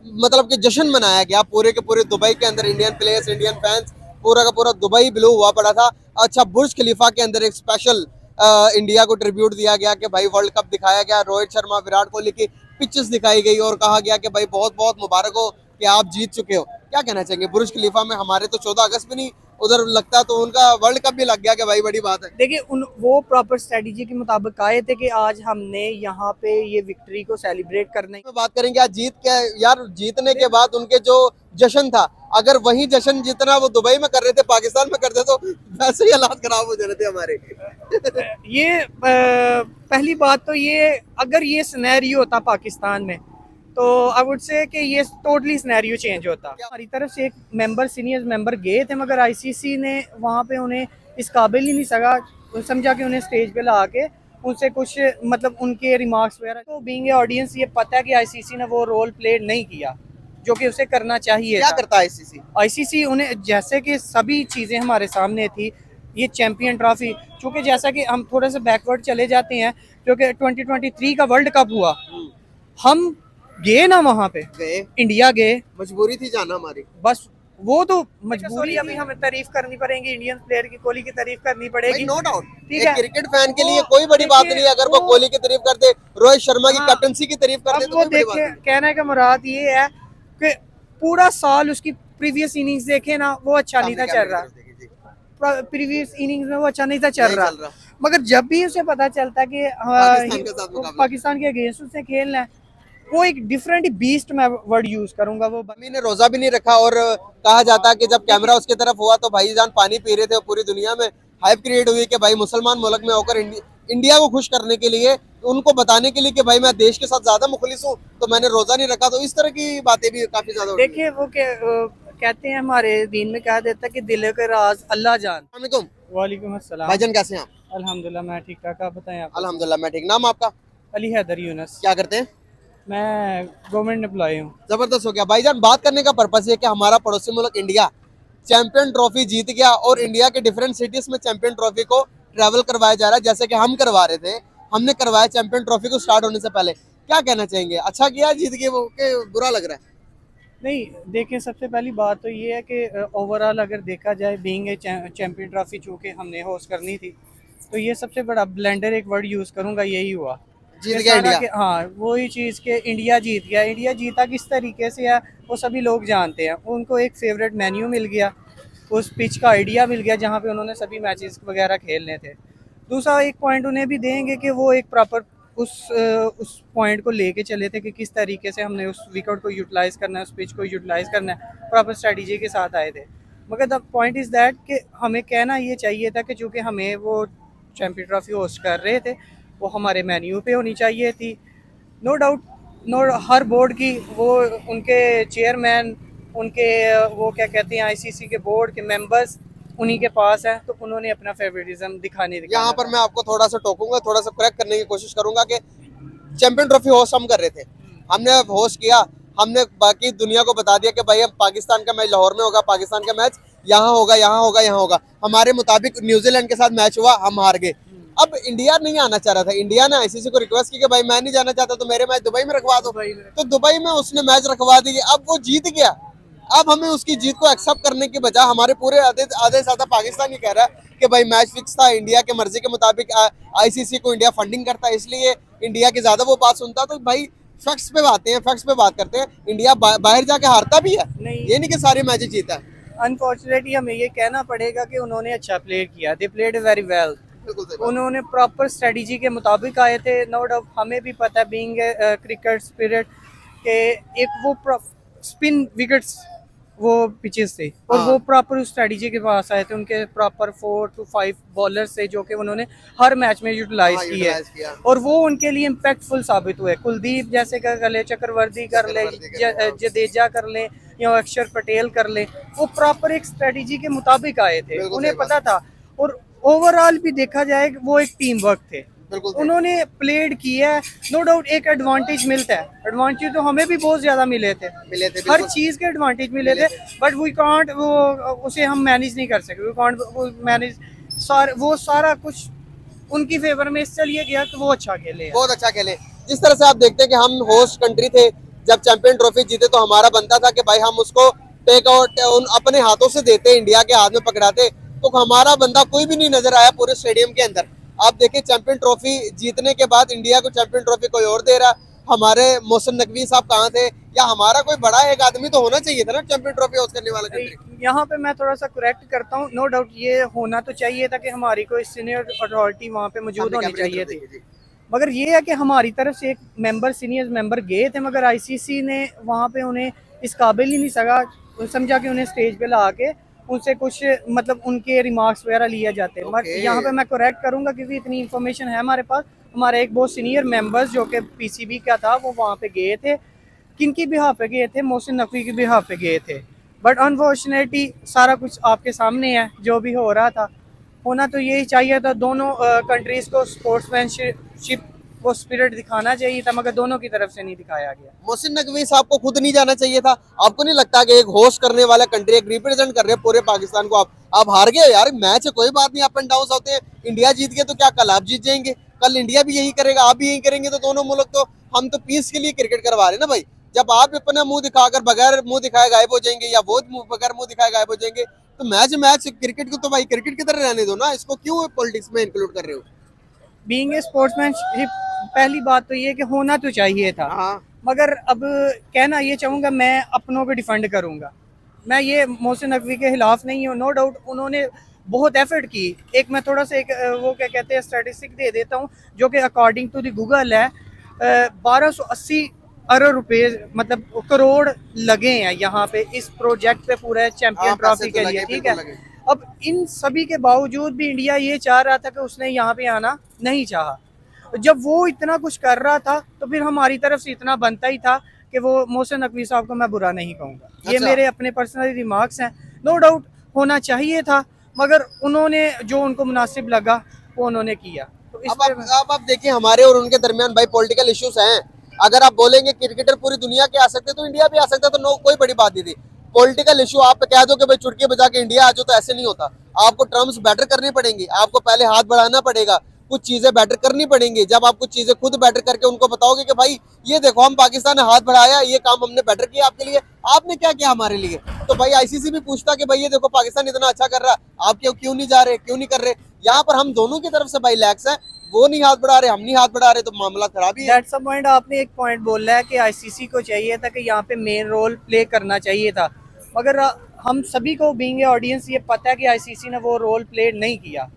मतलब कि जश्न मनाया गया पूरे के पूरे दुबई के अंदर। इंडियन प्लेयर्स, इंडियन फैंस, पूरा का पूरा दुबई ब्लू हुआ पड़ा था। अच्छा, बुर्ज खलीफा के अंदर एक स्पेशल इंडिया को ट्रिब्यूट दिया गया कि भाई वर्ल्ड कप दिखाया गया, रोहित शर्मा, विराट कोहली की पिक्चर्स दिखाई गई और कहा गया कि भाई बहुत बहुत मुबारक हो कि आप जीत चुके हो। क्या कहना चाहेंगे? बुर्ज खलीफा में हमारे तो 14 अगस्त भी नहीं उधर लगता, तो उनका वर्ल्ड कप भी लग गया कि भाई बड़ी बात है। देखिए उन वो प्रॉपर स्ट्रेटजी के मुताबिक आए थे कि आज हमने यहाँ पे ये विक्ट्री को सेलिब्रेट करना में बात करेंगे आज जीत के, यार जीतने के है। बाद उनके जो जश्न था, अगर वही जश्न जितना वो दुबई में कर रहे थे पाकिस्तान में करते तो वैसे ही हालात खराब हो जाते थे हमारे। ये पहली बात तो ये, अगर ये सिनेरियो होता पाकिस्तान में तो आई वुड से कि ये टोटली सिनेरियो चेंज होता। हमारी तरफ से एक मेंबर, सीनियर मेंबर गए थे, मगर आईसीसी ने वहाँ पे उन्हें इस काबिल ही नहीं समझा कि उन्हें स्टेज पे ला के उनसे कुछ मतलब उनके रिमार्क्स वगैरह, तो बीइंग ए ऑडियंस ये पता है कि आईसीसी ने वो रोल प्ले नहीं किया जो कि उसे करना चाहिए। क्या करता है आईसीसी? आईसीसी उन्हें, जैसे कि सभी चीज़ें हमारे सामने थी, ये चैंपियन ट्रॉफी, चूँकि जैसा कि हम थोड़ा सा बैकवर्ड चले जाते हैं, क्योंकि 2023 का वर्ल्ड कप हुआ, हम गए ना वहाँ पे, गए, इंडिया गए, मजबूरी थी जाना हमारी। बस वो तो मजबूरी। अभी हमें तारीफ करनी पड़ेगी इंडियन प्लेयर की, कोहली की तारीफ करनी पड़ेगी। नो डाउट, ठीक एक है, क्रिकेट फैन के लिए वो कोई बड़ी बात देखिए नहीं है अगर वो कोहली की तारीफ कर दे, रोहित शर्मा की हाँ, कैप्टनसी की तारीफ कर दे अब तो वो कोई बड़ी बात देखे, नहीं। कहने का मुराद ये है कि पूरा साल उसकी प्रीवियस इनिंग्स देखे ना, वो अच्छा नहीं था चल रहा। प्रीवियस इनिंग्स में वो अच्छा नहीं था चल रहा, मगर जब भी उसे पता चलता कि पाकिस्तान के अगेंस्ट उसने खेलना है, वो एक डिफरेंट बीस्ट, मैं वर्ड यूज करूंगा, वो मम्मी ने रोजा भी नहीं रखा और कहा जाता है कि जब कैमरा उसकी तरफ हुआ तो भाईजान पानी पी रहे थे, पूरी दुनिया में हाइप क्रिएट हुई कि भाई मुसलमान मुल्क में होकर इंडिया को खुश करने के लिए, उनको बताने के लिए कि भाई मैं देश के साथ ज्यादा मुखलिस हूँ तो मैंने रोजा नहीं रखा। तो इस तरह की बातें भी काफी ज्यादा देखिए वो कहते हैं हमारे दीन में कहा देता है कि दिल के राज अल्लाह जान। उठी। वालेकुम अस्सलाम। भाईजान कैसे हैं आप? अल्हम्दुलिल्लाह मैं ठीक ठाक, आप बताएं आप? अल्हम्दुलिल्लाह मैं ठीक। नाम आपका? अली हैदर यूनस। क्या करते हैं? मैं गवर्नमेंट एम्प्लॉय हूँ। जबरदस्त हो गया भाईजान। बात करने का पर्पस ये कि हमारा पड़ोसी मुल्क इंडिया चैंपियन ट्रॉफी जीत गया और इंडिया के डिफरेंट सिटीज में चैंपियन ट्रॉफी को ट्रैवल करवाया जा रहा है, जैसे कि हम करवा रहे थे, हमने करवाया चैंपियन ट्रॉफी को स्टार्ट होने से पहले। क्या कहना चाहेंगे? अच्छा किया जीत गए वो कि बुरा लग रहा है? नहीं, देखिए सबसे पहली बात तो ये है कि ओवरऑल अगर देखा जाए, बीइंग ए चैंपियन ट्रॉफी चूँकि हमने होस्ट करनी थी, तो ये सबसे बड़ा ब्लेंडर एक वर्ड यूज़ करूँगा यही हुआ जीत कि गया सारा इंडिया। के, हाँ वही चीज़ के इंडिया जीत गया। इंडिया जीता किस तरीके से है वो सभी लोग जानते हैं। उनको एक फेवरेट मेन्यू मिल गया, उस पिच का आइडिया मिल गया जहाँ पे उन्होंने सभी मैचेस वगैरह खेलने थे। दूसरा एक पॉइंट उन्हें भी देंगे कि वो एक प्रॉपर उस पॉइंट को लेके चले थे कि किस तरीके से हमने उस विकेट को यूटिलाइज़ करना है, उस पिच को यूटिलाइज़ करना है, प्रॉपर स्ट्रेटजी के साथ आए थे। मगर द पॉइंट इज़ दैट कि हमें कहना ये चाहिए था कि चूँकि हमें वो चैम्पियन ट्रॉफी होस्ट कर रहे थे, वो हमारे मेन्यू पे होनी चाहिए थी। नो डाउट, नो, हर बोर्ड की वो उनके चेयरमैन, उनके वो क्या कहते हैं आईसीसी के बोर्ड के मेंबर्स उन्हीं के पास है, तो उन्होंने अपना फेवरेटिज्म यहाँ दिखाना पर था। मैं आपको थोड़ा सा टोकूंगा, थोड़ा सा करेक्ट करने की कोशिश करूंगा कि चैंपियन ट्रॉफी होस्ट हम कर रहे थे, हमने होस्ट किया, हमने बाकी दुनिया को बता दिया कि भाई हम पाकिस्तान का मैच लाहौर में होगा, पाकिस्तान का मैच यहाँ होगा, यहाँ होगा, यहाँ होगा। हमारे मुताबिक न्यूजीलैंड के साथ मैच हुआ, हम हार गए। अब इंडिया नहीं आना चाह रहा था, इंडिया ने आईसीसी को रिक्वेस्ट की कि भाई मैं नहीं जाना चाहता तो मेरे मैच दुबई में रखवा दो, तो दुबई में उसने मैच रखवा दी। अब वो जीत गया, अब हमें उसकी जीत को एक्सेप्ट करने के बजाय हमारे पूरे आधे आधे से ज्यादा पाकिस्तान ही कह रहा है कि भाई मैच फिक्स था, इंडिया के मर्जी के मुताबिक आईसीसी को इंडिया फंडिंग करता है, इसलिए इंडिया की ज्यादा वो बात सुनता। तो भाई फैक्ट्स पे आते हैं, फैक्ट्स पे बात करते हैं। इंडिया बाहर जाके हारता भी है, नहीं, ये नहीं कि सारे मैच जीता है। अनफॉर्चुनेटली हमें ये कहना पड़ेगा कि उन्होंने अच्छा प्ले किया, दे प्लेड वेरी वेल। बिल्कुल सही बात। उन्होंने प्रॉपर स्ट्रेटजी के मुताबिक आए थे। नो डाउट हमें भी पता है बीइंग क्रिकेट स्पिरिट के एक वो स्पिन विकेट्स वो पिचेस थे, और हाँ, वो प्रॉपर उस स्ट्रेटजी के पास आए थे। उनके प्रॉपर 4 to 5 बॉलर्स थे जो कि उन्होंने हर मैच में यूटिलाइज हाँ, किए, यूटिलाइज किया। और वो उनके लिए इम्पैक्टफुल साबित हुए। कुलदीप जैसे कर ले, चक्रवर्ती कर ले, जडेजा कर ले, या अक्षर पटेल कर ले, वो प्रॉपर एक स्ट्रेटजी के मुताबिक आए थे, बिल्कुल उन्हें सही बात। पता था। और ओवरऑल भी देखा जाए वो एक टीम वर्क थे, बिल्कुल सही। उन्होंने प्लेड किया है। नो डाउट एक एडवांटेज मिलता है, एडवांटेज तो हमें भी बहुत ज्यादा मिले थे, मिले थे हर बिल्कुल। चीज के एडवांटेज मिले थे, बट वी कांट वो उसे हम मैनेज नहीं कर सके, वी कांट वो मैनेज वो सारा कुछ उनकी फेवर में इसलिए गया कि वो अच्छा खेले। बहुत अच्छा खेले। जिस तरह से आप देखते हैं कि हम होस्ट कंट्री थे, जब चैंपियन ट्रॉफी जीते तो हमारा बनता था कि भाई हम उसको टेक आउट अपने हाथों से देते, इंडिया के हाथ में पकड़ाते, तो हमारा बंदा कोई भी नहीं नजर आया पूरे स्टेडियम के अंदर। आप देखिए चैंपियन ट्रॉफी जीतने के बाद इंडिया को चैंपियन ट्रॉफी कोई और दे रहा, हमारे मोहसिन नकवी साहब कहाँ थे, या हमारा कोई बड़ा एक आदमी तो होना चाहिए था ना चैंपियन ट्रॉफी होस्ट करने वाला कंट्री। यहाँ पे मैं थोड़ा सा करेक्ट करता हूँ, नो डाउट ये होना तो चाहिए था कि हमारी कोई सीनियर अथॉरिटी वहाँ पे मौजूद होनी चाहिए थी, मगर ये है कि हमारी तरफ से एक मेंबर, सीनियर मेंबर गए थे, मगर आईसीसी ने वहाँ पे उन्हें इस काबिल ही नहीं समझा कि उन्हें स्टेज पे ला के उनसे कुछ मतलब उनके रिमार्क्स वगैरह लिए जाते हैं। मगर यहाँ पे मैं करेक्ट करूँगा क्योंकि इतनी इन्फॉर्मेशन है हमारे पास। हमारे एक बहुत सीनियर मेंबर्स जो कि पीसीबी का था वो वहाँ पे गए थे, किनकी बिहाफ पे गए थे, मोहसिन नकवी की बिहाफ पे गए थे। बट अनफॉर्चुनेटली सारा कुछ आपके सामने है जो भी हो रहा था। होना तो यही चाहिए था, दोनों कंट्रीज को स्पोर्ट्समैनशिप वो स्पिरिट दिखाना चाहिए था, मगर दोनों की तरफ से नहीं दिखाया गया। मोहसिन नकवी साहब को खुद नहीं जाना चाहिए था? आपको नहीं लगता कि एक होस्ट करने वाला कंट्री, एक रिप्रेजेंट कर रहे हैं पूरे पाकिस्तान को, आप हार गए यार, मैच है कोई बात नहीं, अप एंड डाउन होते हैं, इंडिया जीत गए तो क्या कल आप जीत जाएंगे, कल इंडिया भी यही करेगा, आप भी यही करेंगे, तो दोनों मुल्क तो हम तो पीस के लिए क्रिकेट करवा रहे हैं ना भाई। जब आप अपना मुंह दिखाकर बगैर मुंह दिखाए गायब हो जाएंगे, या वो बगैर मुंह दिखाए गायब हो जाएंगे, तो मैच क्रिकेट को तो भाई क्रिकेट की तरह रहने दो ना, इसको क्यों पॉलिटिक्स में इंक्लूड कर रहे हो? बीइंग ए स्पोर्ट्समैनशिप, पहली बात तो ये कि होना तो चाहिए था। हाँ। मगर अब कहना ये चाहूँगा, मैं अपनों को डिफेंड करूँगा, मैं ये मोहसिन नकवी के खिलाफ नहीं हूँ। नो डाउट उन्होंने बहुत एफर्ट की। एक मैं थोड़ा सा एक वो क्या कहते हैं स्टैटिस्टिक दे देता हूँ जो कि अकॉर्डिंग टू द गूगल है, 1280 अरब रुपए मतलब करोड़ लगे हैं यहाँ पे इस प्रोजेक्ट पे पूरे चैंपियन ट्रॉफी के लिए, ठीक है। अब इन सभी के बावजूद भी इंडिया ये चाह रहा था कि उसने यहाँ पे आना नहीं चाहा। जब वो इतना कुछ कर रहा था तो फिर हमारी तरफ से इतना बनता ही था कि वो मोहसिन नकवी साहब को मैं बुरा नहीं कहूँगा। ये मेरे अपने पर्सनल रिमार्क्स हैं। नो डाउट होना चाहिए था, मगर उन्होंने जो उनको मुनासिब लगा वो उन्होंने किया। तो इस अब आप देखिए हमारे और उनके दरमियान भाई पॉलिटिकल इश्यूज हैं। अगर आप बोलेंगे क्रिकेटर पूरी दुनिया के आ सकते तो इंडिया भी आ सकता, तो नो कोई बड़ी बात नहीं थी। पॉलिटिकल इशू आप कह दो कि भाई चुटकी बजा के इंडिया आ जाओ, तो ऐसे नहीं होता। आपको टर्म्स बेटर करनी पड़ेंगी, आपको पहले हाथ बढ़ाना पड़ेगा, कुछ चीजें बेटर करनी पड़ेंगी। जब आप कुछ चीजें खुद बेटर करके उनको बताओगे कि भाई ये देखो हम पाकिस्तान ने हाथ बढ़ाया, ये काम हमने बेटर किया आपके लिए, आपने क्या किया हमारे लिए, तो भाई आईसीसी भी पूछता कि भाई ये देखो पाकिस्तान इतना अच्छा कर रहा, आप क्यों नहीं जा रहे, क्यों नहीं कर रहे। यहाँ पर हम दोनों की तरफ से भाई लैक्स है, वो नहीं हाथ बढ़ा रहे, हम नहीं हाथ बढ़ा रहे, तो मामला खराब ही है। That's a point. आपने एक पॉइंट बोला है कि आईसीसी को चाहिए था कि यहाँ पे मेन रोल प्ले करना चाहिए था, मगर हम सभी को बीइंग ए ऑडियंस ये पता है कि आईसीसी ने वो रोल प्ले नहीं किया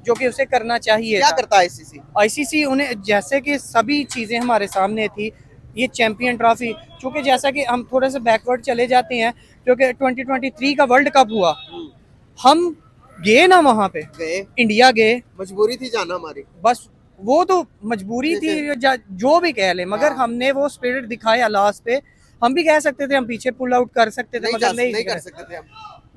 जो कि उसे करना चाहिए क्या था। करता है आईसीसी? आईसीसी उन्हें जैसे कि सभी चीज़ें हमारे सामने थी, ये चैंपियन ट्रॉफी, चूँकि जैसा कि हम थोड़े से बैकवर्ड चले जाते हैं, क्योंकि 2023 का वर्ल्ड कप हुआ, हम गए ना वहाँ पे, गए, इंडिया गए, मजबूरी थी जाना हमारी, बस वो तो मजबूरी थी जो भी कह ले, मगर हमने वो स्पिरिट दिखाया लास्ट पे। हम भी कह सकते थे हम पीछे पुल आउट कर सकते थे, मगर नहीं कर सकते थे हम।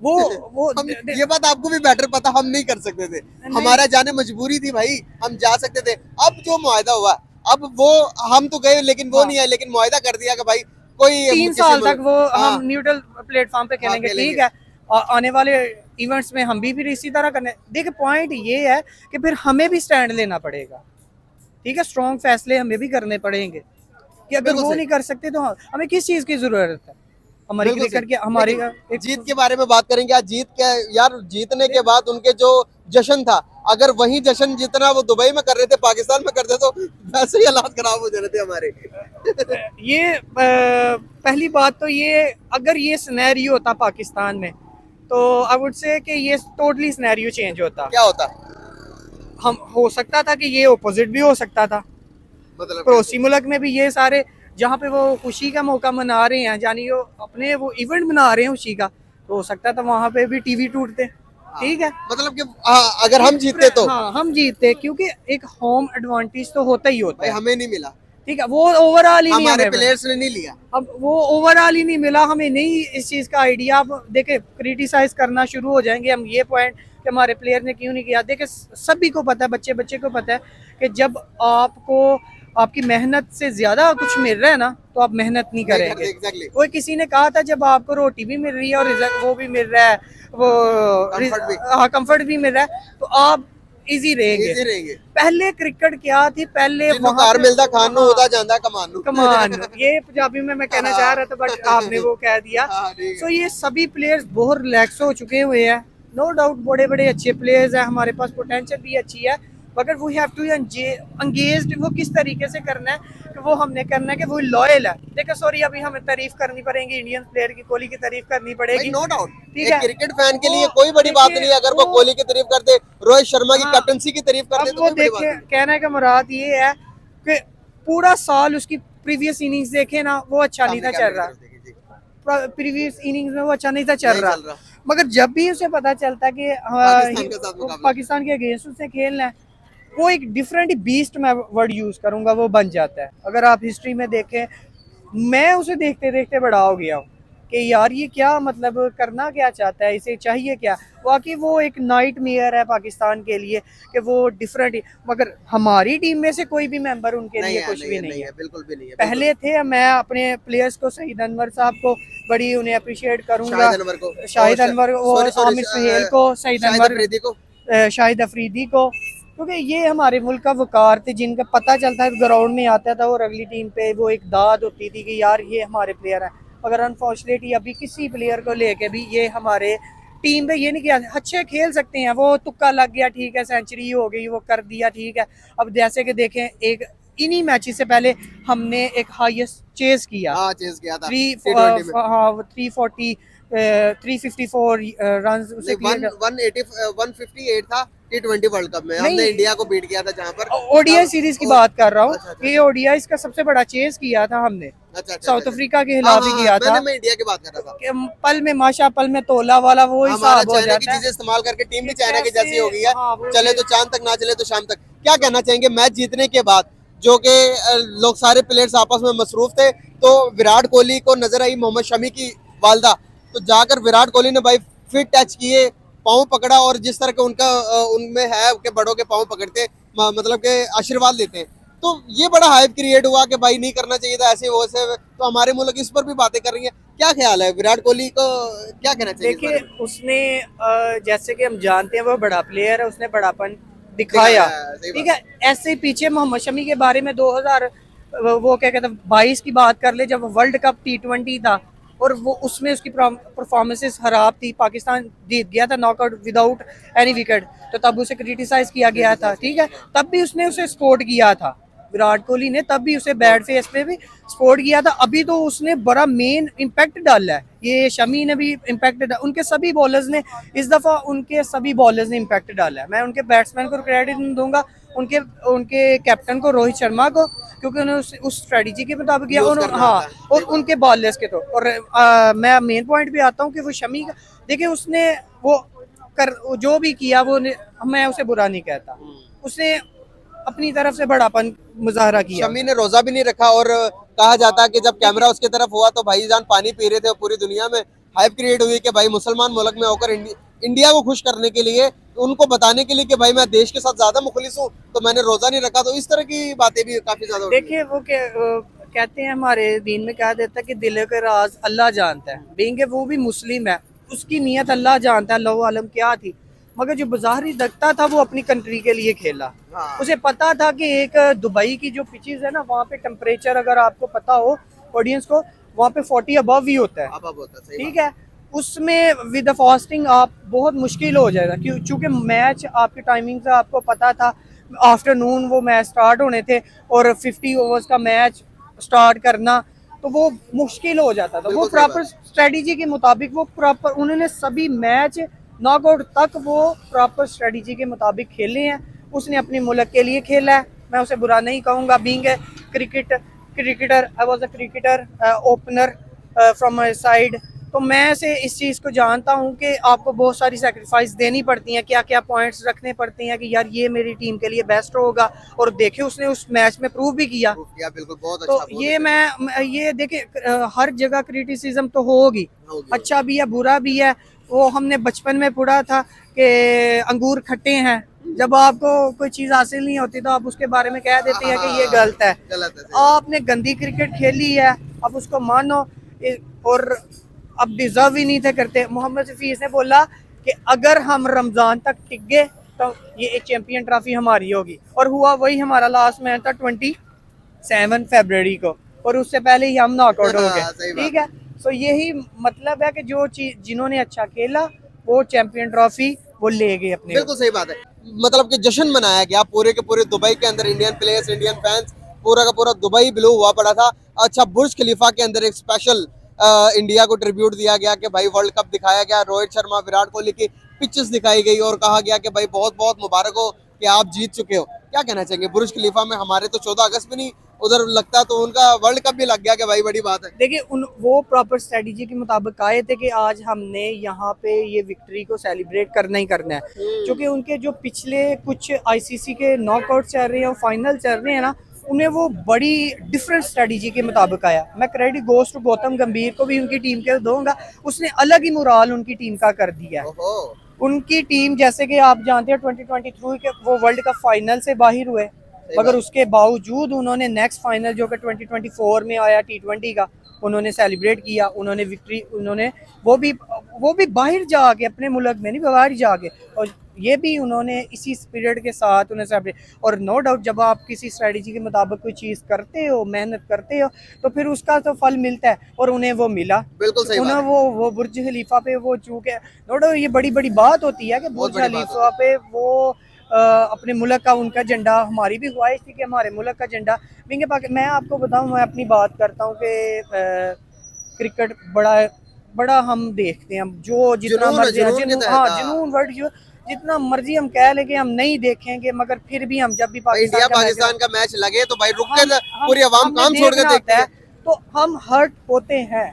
वो ये बात आपको भी बेटर पता, हम नहीं कर सकते थे, हमारा जाने मजबूरी थी भाई, हम जा सकते थे। अब जो मुआहदा हुआ, अब वो हम तो गए लेकिन वो नहीं है, लेकिन मुआहदा कर दिया कि भाई कोई 3 साल तक वो हम न्यूट्रल प्लेटफॉर्म पे खेलेंगे, ठीक है। आने वाले इवेंट्स में हम भी फिर इसी तरह करने। देखिए पॉइंट ये है कि फिर हमें भी स्टैंड लेना पड़ेगा, ठीक है, स्ट्रॉन्ग फैसले हमें भी करने पड़ेंगे कि अगर वो नहीं कर सकते तो हमें किस चीज़ की जरूरत है। हमारी क्रिकेट के हमारी जीत के बारे में बात करेंगे। आज जीत के यार, जीतने के बाद उनके जो जश्न था, अगर वही जश्न जितना वो दुबई में कर रहे थे पाकिस्तान में करते तो वैसे ही हालात खराब हो जाने थे हमारे। ये पहली बात तो ये, अगर ये सिनेरियो होता पाकिस्तान में तो आई वुड से कि ये टोटली सिनेरियो चेंज होता। क्या होता? हम हो सकता था कि ये ऑपोजिट भी हो सकता था, मतलब पड़ोसी मुल्क में भी ये सारे जहाँ पे वो खुशी का मौका मना रहे हैं, यानी वो अपने वो इवेंट मना रहे हैं खुशी का, तो हो सकता था वहाँ पे भी टीवी टूटते, ठीक है। मतलब कि अगर हम जीतते तो, हाँ हम जीतते, क्योंकि एक होम एडवांटेज तो होता ही होता है, हमें नहीं मिला, ठीक है, वो ओवरऑल ही नहीं, हमारे प्लेयर्स ने नहीं लिया, अब वो ओवरऑल ही नहीं मिला, हमें नहीं इस चीज़ का आइडिया। आप देखे क्रिटिसाइज करना शुरू हो जाएंगे हम ये पॉइंट कि हमारे प्लेयर ने क्यों नहीं किया। देखे सभी को पता है, बच्चे बच्चे को पता है कि जब आपको आपकी मेहनत से ज्यादा कुछ मिल रहा है ना तो आप मेहनत नहीं करेंगे। exactly. वो किसी ने कहा था जब आपको रोटी भी मिल रही है और वो भी मिल रहा है, वो कंफर्ट भी मिल रहा है, तो आप इजी रहेंगे। इजी रहेंगे। पहले क्रिकेट क्या थी, पहले जिन्हों वहाँ कार पे- मिलता खान नु हाँ, होता जांदा कमान नु। कमान, ये पंजाबी में मैं कहना चाह रहा था बट आपने वो कह दिया। हाँ, ठीक सो है। ये सभी प्लेयर्स बहुत रिलैक्स हो चुके हुए हैं, नो डाउट बड़े बड़े अच्छे प्लेयर्स हैं, हमारे पास पोटेंशियल भी अच्छी है, मगर वी हैव टू एंगेज। वो किस तरीके से करना है कि वो हमने करना है कि वो लॉयल है। देखो सॉरी, अभी हमें तारीफ करनी पड़ेगी इंडियन प्लेयर की, कोहली की तारीफ करनी भाई पड़ेगी, नो डाउट, ठीक एक है। क्रिकेट फैन के लिए वो कोई बड़ी बात देखिए, नहीं है, अगर वो कोहली की तारीफ कर दे, रोहित शर्मा की हाँ, कैप्टनसी की तारीफ कर दे अब तो वो कोई बड़ी बात देखे, नहीं। कहने का मुराद ये है कि पूरा साल उसकी प्रीवियस इनिंग्स देखे ना, वो अच्छा नहीं सामने था कैमरे चल की रहा, तरफ देखिए जी। प्रीवियस इनिंग्स में वो अच्छा नहीं था चल नहीं रहा, चल रहा। मगर जब भी उसे पता चलता कि पाकिस्तान के साथ मुकाबला। पाकिस्तान के अगेंस्ट उसे खेलना है, वो एक डिफरेंट ही बीस्ट, मैं वर्ड यूज करूंगा, वो बन जाता है। अगर आप हिस्ट्री में देखें, मैं उसे देखते देखते बड़ा हो गया हूँ कि यार ये क्या मतलब करना क्या चाहता है, इसे चाहिए क्या। वाकई वो एक नाइट मेयर है पाकिस्तान के लिए कि वो डिफरेंट, मगर हमारी टीम में से कोई भी मेंबर उनके नहीं लिए है, कुछ भी नहीं है। बिल्कुल भी नहीं है, बिल्कुल पहले थे, मैं अपने प्लेयर्स को, शहीद अनवर साहब को बड़ी उन्हें अप्रिशिएट करूंगा, शाहिद अनवर को, शाहिद अनवर वो सॉरी सॉरी, आमिर सुहेल को, शहीद शाहिद अनवर, अफरीदी को। शाहिद अफरीदी को, क्योंकि ये हमारे मुल्क का वकार थे, जिनका पता चलता है ग्राउंड में आता था और अगली टीम पे वो एक दाद होती थी कि यार ये हमारे प्लेयर हैं। मगर अनफॉर्चुनेटली अभी किसी प्लेयर को लेके भी ये हमारे टीम पे ये नहीं किया, अच्छे खेल सकते हैं, वो तुक्का लग गया ठीक है, सेंचुरी हो गई, वो कर दिया ठीक है। अब जैसे कि देखें, एक इन्हीं मैचेस से पहले हमने एक हाईएस्ट चेस किया, हाँ चेस किया था थ्री T20 में। हाँ 340 354 रन उसे नहीं, क्लियर। 158 था T20 वर्ल्ड कप में, हमने नहीं, इंडिया को बीट किया था जहाँ पर ओडीआई सीरीज की बात कर रहा हूँ अच्छा, अच्छा, कि ओडीआई का सबसे बड़ा चेस किया था हमने, अच्छा, अच्छा, साउथ अच्छा, अफ्रीका के हाँ, खिलाफ हाँ, ही हाँ, किया था। मैं इंडिया की बात कर रहा था। कि पल में माशा, पल में तोला वाला वो हमारा हिसाब हो चाइना की जाता चीजें है। इस्तेमाल करके टीम भी कि चाइना की कैसे- जैसी हो गई है, हाँ, वो चले ये- तो चांद तक, ना चले तो शाम तक। क्या कहना चाहेंगे मैच जीतने के बाद, जो कि लोग सारे प्लेयर्स आपस में मसरूफ थे, तो विराट कोहली को नजर आई मोहम्मद शमी की वालदा, तो जाकर विराट कोहली ने भाई फिट टच किए, पाँव पकड़ा, और जिस तरह के उनका उनमें है कि बड़ों के पाँव पकड़ते, मतलब के आशीर्वाद लेते हैं, तो ये बड़ा हाइप क्रिएट हुआ कि भाई नहीं करना चाहिए था ऐसे वैसे, तो हमारे मुल्क इस पर भी बातें कर रही है। क्या ख्याल है विराट कोहली को, क्या कहना चाहिए इस देखिए, बारे में? उसने जैसे कि हम जानते हैं वो बड़ा प्लेयर है, उसने बड़ापन दिखाया, सही ठीक बात। है। ऐसे ही पीछे मोहम्मद शमी के बारे में 2000 वो क्या कहते हैं 22 की बात कर ले, जब वर्ल्ड कप T20 था और वो उसमें उसकी परफॉर्मेंसेस खराब थी, पाकिस्तान जीत गया था नॉकआउट विदाउट एनी विकेट, तो तब उसे क्रिटिसाइज किया गया था, ठीक है। तब भी उसने उसे सपोर्ट किया था, विराट कोहली ने तब भी उसे बैड फेस पे भी सपोर्ट किया था। अभी तो उसने बड़ा मेन इम्पैक्ट डाला है, ये शमी ने भी इम्पैक्ट, उनके सभी बॉलर्स ने इस दफ़ा, उनके सभी बॉलर्स ने इम्पैक्ट डाला है। मैं उनके बैट्समैन को क्रेडिट नहीं दूंगा, उनके उनके कैप्टन को रोहित शर्मा को, क्योंकि उन्होंने उस स्ट्रेटजी के मुताबिक किया, यूज करना हाँ, आता है, और सही बात। उनके बॉलर्स के तो। और मैं मेन पॉइंट पे आता हूँ कि वो शमी का, देखिए उसने वो जो भी किया वो मैं उसे बुरा नहीं कहता, उसने अपनी तरफ से बड़ापन मुजाहरा किया। शमी ने रोजा भी नहीं रखा, और कहा जाता है कि जब कैमरा उसकी तरफ हुआ तो भाईजान पानी पी रहे थे, और पूरी दुनिया में हाइप क्रिएट हुई कि भाई मुसलमान मुल्क में होकर इंडिया को खुश करने के लिए, उनको बताने के लिए कि भाई मैं देश के साथ ज्यादा मुखलिस हूँ, तो मैंने रोजा नहीं रखा, तो इस तरह की बातें भी काफी ज्यादा होती हैं। देखिए वो कहते हैं, हमारे दीन में कहा देता है कि दिल के राज अल्लाह जानता है, बीइंग के वो भी मुस्लिम है, उसकी नीयत अल्लाह जानता है, अल्लाह आलम क्या थी, मगर जो बाजारी दखता था वो अपनी कंट्री के लिए खेला। हाँ। उसे पता था कि एक दुबई की जो पिचेस है ना, वहाँ पे टेम्परेचर, अगर आपको पता हो ऑडियंस को, वहाँ पे 40 अबव ही होता है, अब होता है, सही ठीक है। उसमें विद फास्टिंग आप बहुत मुश्किल हो जाएगा, क्यों, चूँकि मैच आपकी टाइमिंग से आपको पता था, आफ्टरनून वो मैच स्टार्ट होने थे और 50 ओवर्स का मैच स्टार्ट करना, तो वो मुश्किल हो जाता था। वो बिल्कुल सही प्रॉपर स्ट्रेटजी के मुताबिक, वो प्रॉपर उन्होंने सभी मैच नॉकआउट तक वो प्रॉपर स्ट्रेटजी के मुताबिक खेले हैं। उसने अपने मुल्क के लिए खेला है, मैं उसे बुरा नहीं कहूँगा, being a cricketer, I was a cricketer opener from my side, तो मैं से इस चीज़ को जानता हूँ कि आपको बहुत सारी सेक्रीफाइस देनी पड़ती हैं, क्या क्या पॉइंट्स रखने पड़ते हैं कि यार ये मेरी टीम के लिए बेस्ट होगा, और देखे उसने उस मैच में प्रूव भी किया। बिल्कुल, बहुत तो अच्छा, ये ये देखिए, हर जगह क्रिटिसिज्म तो होगी, अच्छा भी है बुरा भी है। वो हमने बचपन में पढ़ा था कि अंगूर खट्टे हैं, जब आपको कोई चीज़ हासिल नहीं होती तो आप उसके बारे में कह देते हैं कि ये गलत है। आपने गंदी क्रिकेट खेली है, अब उसको मानो, और अब डिजर्व ही नहीं थे करते। मोहम्मद शफीज ने बोला कि अगर हम रमज़ान तक टिक गए तो ये एक चैंपियन ट्रॉफी हमारी होगी। और हुआ वही, हमारा लास्ट मैच था 27 फरवरी को, और उससे पहले ही हम नॉकआउट हो हाँ, सही गए। बात। ठीक है, तो यही मतलब है कि जो चीज जिन्होंने अच्छा खेला वो चैंपियन ट्रॉफी वो ले गए अपने। बिल्कुल सही बात है। मतलब कि जश्न मनाया गया पूरे के पूरे दुबई के अंदर, इंडियन प्लेयर्स, इंडियन फैंस, पूरा का पूरा दुबई ब्लू हुआ पड़ा था। अच्छा, बुर्ज खलीफा के अंदर एक स्पेशल इंडिया को ट्रिब्यूट दिया गया कि भाई वर्ल्ड कप दिखाया गया, रोहित शर्मा, विराट कोहली की पिक्चर्स दिखाई गई और कहा गया कि भाई बहुत बहुत मुबारक हो कि आप जीत चुके हो। क्या कहना चाहेंगे? बुर्ज खलीफा में हमारे तो 14 अगस्त भी नहीं उधर लगता, तो उनका वर्ल्ड कप भी लग गया कि भाई बड़ी बात है। देखिए उन वो प्रॉपर स्ट्रेटजी के मुताबिक आए थे कि आज हमने यहाँ पे ये विक्ट्री को सेलिब्रेट करना ही करना है, क्योंकि उनके जो पिछले कुछ आईसीसी के नॉकआउट चल रहे हैं और फाइनल चल रहे हैं ना, उन्हें वो बड़ी डिफरेंट स्ट्रेटजी के मुताबिक आया। मैं क्रेडिट गोस टू गौतम गंभीर को भी उनकी टीम के दूंगा, उसने अलग ही मुराल उनकी टीम का कर दिया है। ओहो, उनकी टीम जैसे कि आप जानते हैं 2023 के वो वर्ल्ड कप फाइनल से बाहर हुए, मगर उसके बावजूद उन्होंने नेक्स्ट फाइनल जो कि 2024 में आया T20 का, उन्होंने सेलिब्रेट किया, उन्होंने विक्ट्री, उन्होंने वो भी बाहर जाके, अपने मुल्क में नहीं बाहर जाके, और ये भी उन्होंने इसी स्पिरिट के साथ उन्हें सेलिब्रेट। और नो डाउट जब आप किसी स्ट्रेटजी के मुताबिक कोई चीज़ करते हो, मेहनत करते हो, तो फिर उसका तो फल मिलता है, और उन्हें वो मिला। बिल्कुल सही उन्हें बात है। वो बुर्ज खलीफा पे वो चूके, नो डाउट ये बड़ी बड़ी बात होती है कि बहुत बुर्ज बड़ी बात खलीफा पे वो अपने मुल्क का उनका झंडा, हमारी भी ख्वाहिश थी कि हमारे मुल्क का झंडा विंगे पाके। मैं आपको बताऊं, मैं अपनी बात करता हूं कि क्रिकेट बड़ा हम देखते हैं, जो जितना जुनून है, मर्जी, जुनून के तहत, हाँ हाँ। जुनून वर्ड, जो जितना मर्जी हम कह लें कि हम नहीं देखेंगे, मगर फिर भी हम जब भी भाई इंडिया पाकिस्तान का मैच, पाकिस्तान का मैच लगे तो भाई रुक के हम पूरी आवाम हमें काम छोड़ के देखना देखती होता है। है, तो हम हर्ट होते हैं।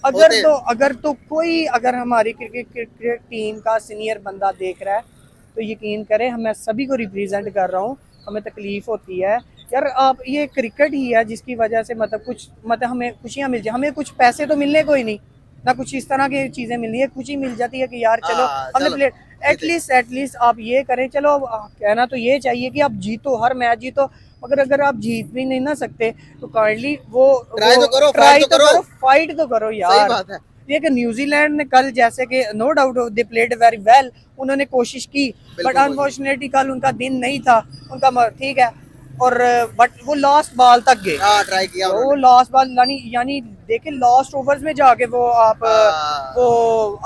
होते हैं। अगर तो कोई अगर हमारी क्रिकेट टीम का सीनियर बंदा देख रहा है तो यकीन करें, मैं सभी को रिप्रेजेंट कर रहा हूँ, हमें तकलीफ होती है यार। आप ये क्रिकेट ही है जिसकी वजह से मतलब हमें खुशियाँ मिल जाए, हमें कुछ पैसे तो मिलने कोई नहीं ना, कुछ इस तरह की चीजें मिलनी है, खुशी मिल जाती है कि यार चलो हमने चलो, प्लेट, एटलीस्ट आप ये करें, चलो कहना तो ये चाहिए कि आप जीतो, हर मैच जीतो, मगर अगर आप जीत भी नहीं ना सकते तो काइंडली वो ट्राई तो करो, ट्राई फाइट तो तो करो। करो, फाइट तो करो सही यार। बात है। ये कि न्यूजीलैंड ने कल, जैसे कि no doubt they played very well, उन्होंने कोशिश की, बट बिल्कुल अनफॉर्चुनेटली कल उनका दिन नहीं था उनका, ठीक है, और बट वो लास्ट बॉल तक गए, हाँ, ट्राई किया तो वो उन्होंने। लास्ट बॉल यानी देखे लास्ट ओवर्स में जाके वो आप वो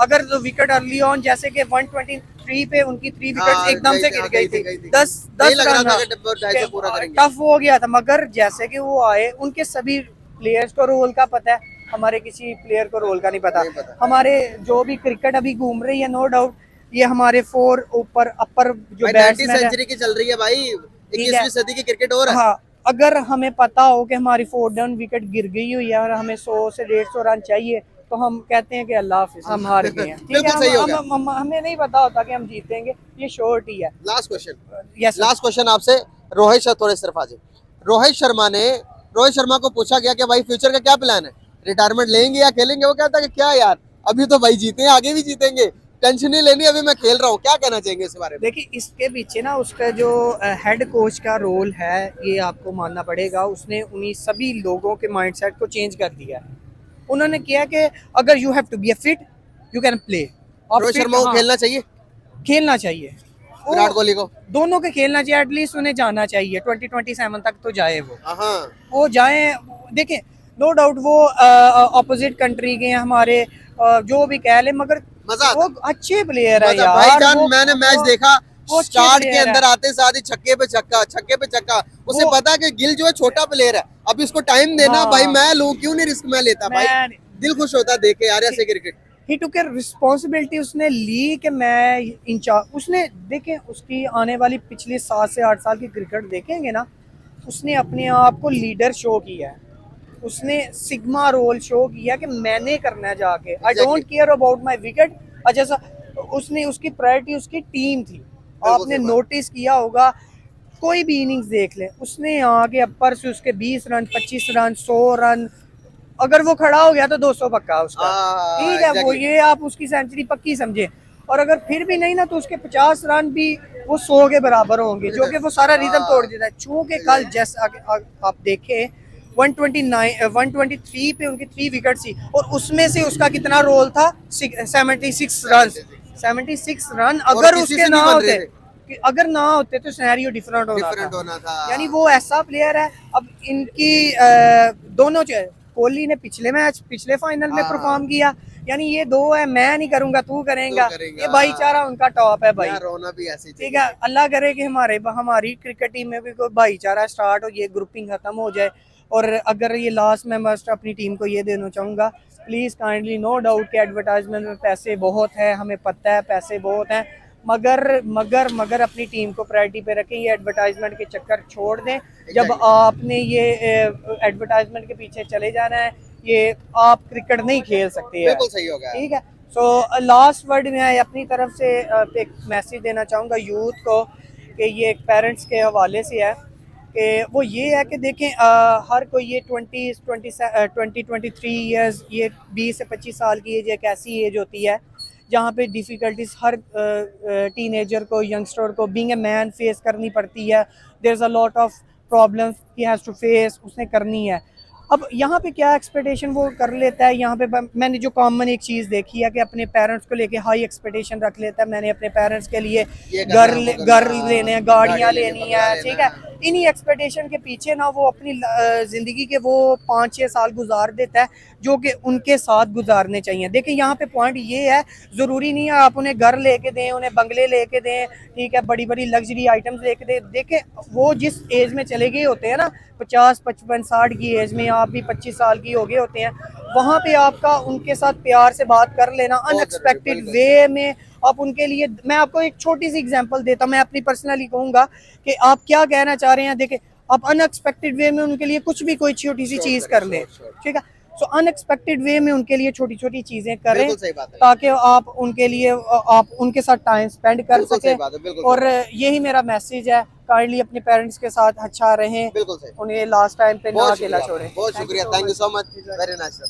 अगर तो विकेट अर्ली ऑन, जैसे कि 123 पे उनकी 3 विकेट्स एकदम से गिर गई थी, गई थी। 10 नहीं 10 लग रहा रन था कि 250 पूरा करेंगे। टफ हो गया था, मगर जैसे कि वो आए, उनके सभी प्लेयर्स को रोल का पता है, हमारे किसी प्लेयर को रोल का नहीं पता। नहीं पता। हमारे जो भी क्रिकेट अभी घूम रही है, नो डाउट ये हमारे 4 ऊपर अपर जो भाई 90 बैट्समैन है, सेंचुरी की चल रही है भाई, ठीक है, 21वीं सदी की क्रिकेट हो रहा है। हाँ, अगर हमें पता हो कि हमारी 4 डाउन विकेट गिर गई हुई है और हमें 100 से 150 रन चाहिए, तो हम कहते हैं कि अल्लाह हाफिज, हम हार गए हैं। ठीक है, बिल्कुल सही हो गया। हमें नहीं पता होता कि हम जीतेंगे, ये श्योरिटी है। Last question, yes last question आपसे, रोहित शर्मा, थोड़े सिर्फ आ जाए। रोहित शर्मा को पूछा गया कि भाई फ्यूचर का क्या प्लान है, रिटायरमेंट लेंगे या खेलेंगे? वो कहता है कि क्या यार, अभी तो भाई जीते हैं, आगे भी जीतेंगे, टेंशन नहीं लेनी, अभी मैं खेल रहा हूँ। क्या कहना चाहेंगे इस बारे में? देखिए, इसके पीछे ना उसका जो हेड कोच का रोल है, ये आपको मानना पड़ेगा, उसने उन्हीं सभी लोगों के माइंडसेट को चेंज कर दिया है। उन्होंने किया कि अगर you have to be fit, you can play. Rohit Sharma को खेलना चाहिए, खेलना चाहिए, विराट कोहली को दोनों के खेलना चाहिए, एटलीस्ट उन्हें जाना चाहिए 2027 तक तो जाए हाँ। वो जाए। देखें, नो डाउट वो ऑपोजिट कंट्री के हैं हमारे, जो भी कह ले, मगर मजा आता वो अच्छे प्लेयर है यार। भाईजान, मैंने मैच देखा, वो अच्छे स्टार्ट के player अंदर आते साथ ही छक्के पे छक्का, उसे पता है कि गिल जो है छोटा प्लेयर है, अब इसको टाइम देना। हाँ। भाई मैं लूं, क्यों नहीं रिस्क मैं लेता भाई, दिल खुश होता देखे यार ऐसे क्रिकेट। ही टुक रिस्पॉन्सिबिलिटी उसने ली कि मैं इंचार्ज, उसने देखें उसकी आने वाली पिछली 7 से 8 साल की क्रिकेट देखेंगे ना, उसने अपने आप को लीडर शो किया है, उसने सिग्मा रोल शो किया कि मैंने करना है जाके, I don't care about my wicket. अच्छा, उसने उसकी प्रायोरिटी उसकी टीम थी। आपने नोटिस किया होगा, कोई भी इनिंग्स देख ले, उसने आगे अपर से उसके 20 रन, 25 रन, 100 रन, अगर वो खड़ा हो गया तो 200 पक्का उसका, ठीक है, वो ये आप उसकी सेंचुरी पक्की समझे। और अगर फिर भी नहीं ना, तो उसके 50 रन भी वो 100 के बराबर होंगे, जो कि वो सारा रिदम तोड़ देता है। चूंकि कल जैसा आप देखें 123 पे उनकी 3 विकेट थी, और उसमें से उसका कितना रोल था, 76 रन, 76 रन। अगर उसके ना होते, कि अगर ना होते तो सिनेरियो डिफरेंट डिफरेंट होना था। यानी वो ऐसा प्लेयर है। अब इनकी दोनों कोहली ने पिछले फाइनल में हाँ। परफॉर्म किया, यानी ये दो है, मैं नहीं करूंगा तू करेगा, ये भाईचारा उनका टॉप है भाई। यार रोना भी ऐसी ठीक है, अल्लाह करे कि हमारी क्रिकेट टीम में भी कोई भाईचारा स्टार्ट हो, ये ग्रुपिंग खत्म हो जाए। और अगर ये लास्ट में मस्ट अपनी टीम को ये देना चाहूँगा, प्लीज़ काइंडली, नो डाउट कि एडवर्टाइजमेंट में पैसे बहुत है, हमें पता है पैसे बहुत हैं, मगर अपनी टीम को प्रायोरिटी पे रखें, ये एडवर्टाइजमेंट के चक्कर छोड़ दें। जब आपने ये एडवर्टाइजमेंट के पीछे चले जाना है, ये आप क्रिकेट नहीं खेल सकते। बिल्कुल सही हो गया। ठीक है, सो लास्ट वर्ड मैं अपनी तरफ से एक मैसेज देना चाहूँगा यूथ को, कि ये एक पेरेंट्स के हवाले से है, कि वो ये है कि देखें हर कोई ये 23 ईयर्स, ये 20 से 25 साल की एज एक ऐसी एज होती है जहाँ पे डिफ़िकल्टीज हर टीनेजर को, यंगस्टर को बीइंग ए मैन फेस करनी पड़ती है। There is a lot of problems he has to face, उसने करनी है। अब यहाँ पे क्या एक्सपेक्टेशन वो कर लेता है, यहाँ पे मैंने जो कॉमन एक चीज़ देखी है कि अपने पेरेंट्स को लेके हाई एक्सपेक्टेशन रख लेता है। मैंने अपने पेरेंट्स के लिए घर लेने हैं, गाड़ियाँ लेनी है, ठीक है। इन्हीं एक्सपेक्टेशन के पीछे ना वो अपनी ज़िंदगी के वो 5-6 साल गुजार देता है जो कि उनके साथ गुजारने चाहिए। देखिए यहाँ पे पॉइंट ये है, ज़रूरी नहीं है आप उन्हें घर लेके दें, उन्हें बंगले लेके दें, ठीक है, बड़ी बड़ी लग्जरी आइटम्स लेके दें। देखें वो जिस एज में चले गए होते हैं ना, 50, 55, 60 की एज में, आप भी 25 साल की हो गए होते हैं, वहाँ पे आपका उनके साथ प्यार से बात कर लेना, अनएक्सपेक्टेड वे में आप उनके लिए। मैं आपको एक छोटी सी एग्जांपल देता हूँ, मैं अपनी पर्सनली कहूँगा कि आप क्या कहना चाह रहे हैं। देखिए आप अनएक्सपेक्टेड वे में उनके लिए कुछ भी, कोई छोटी सी चीज़ कर लें, ठीक है। सो अनएक्सपेक्टेड वे में उनके लिए छोटी छोटी चीज़ें करें, ताकि आप उनके लिए आप उनके साथ टाइम स्पेंड कर सकें। और यही मेरा मैसेज है, काइंडली अपने पेरेंट्स के साथ अच्छा रहें, उन्हें लास्ट टाइम पे ना अकेला छोड़ें। बहुत शुक्रिया, thank you so much, very nice.